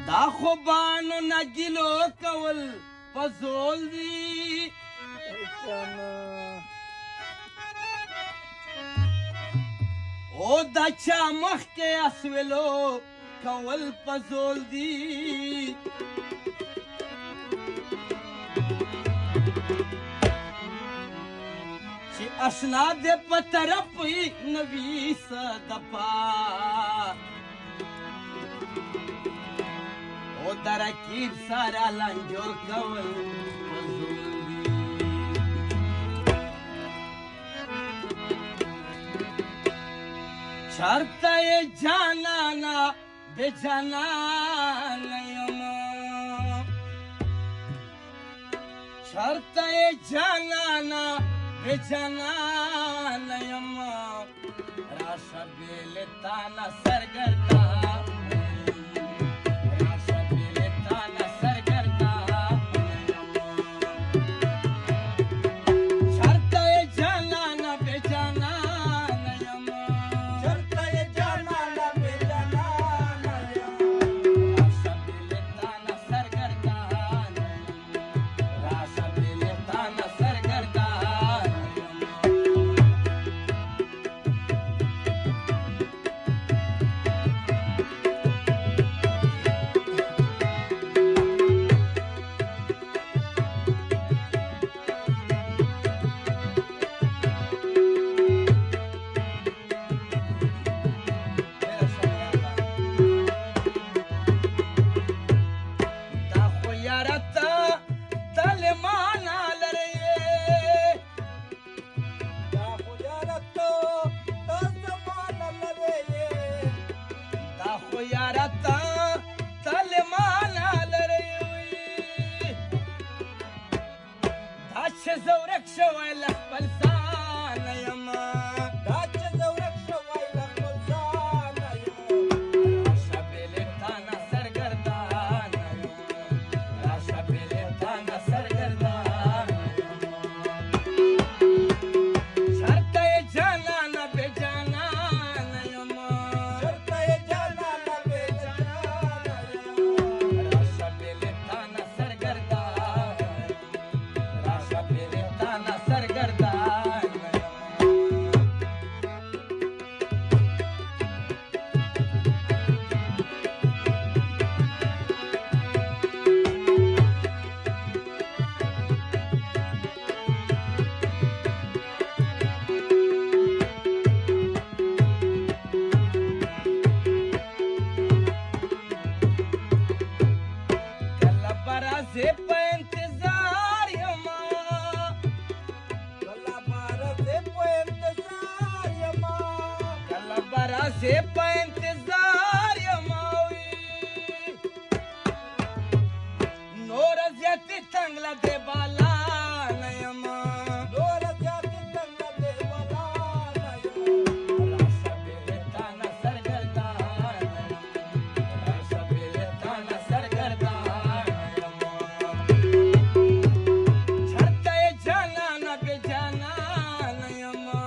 دا خوبانو نګلو کول پزول دی او دا چا مخکې اسولو کول پزول دی چې اشنا دې په طرف نبی صدپا او درکیب سارا لنجو کول پزول دی چرته جانانا بے جانان یما چرته جانانا بے جانان یما راشا بیلتانا سرگردا راشا بیلتانا سرگردا چرته جانانا بے جانان زورک شوی لخبل ځان یما دا چې زورک شوی لخبل ځان یما راشه بیلتانه سرګردان یما راشه بیلتانه سرګردان یما چرته یې جانانه بې جانانه یما چرته یې جانانه بې جانانه یما راشه بیلتانه سرګردان سرگردان کله برازه په انتظار یما برازه په انتظار یماوي نور زیاتې تنګله دې بالا نه یما نور زیاتې تنګله دې بالا نه یما راشه بیلتانه سرګردان راشه بیلتانه سرګردان یما چرته یې جانانه بې جانانه یما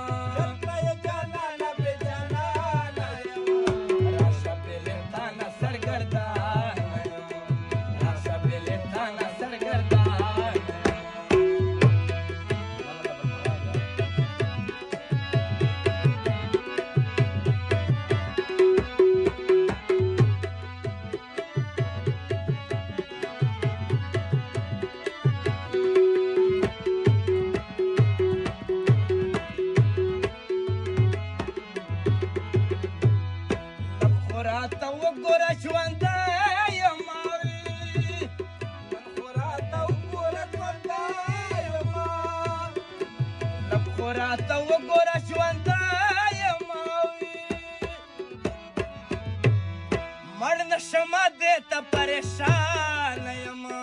راته وګوره ژوندی یما راته وګوره ژوندی یما راته وګوره ژوندی یما مړ نشمه دې ته پریشان یما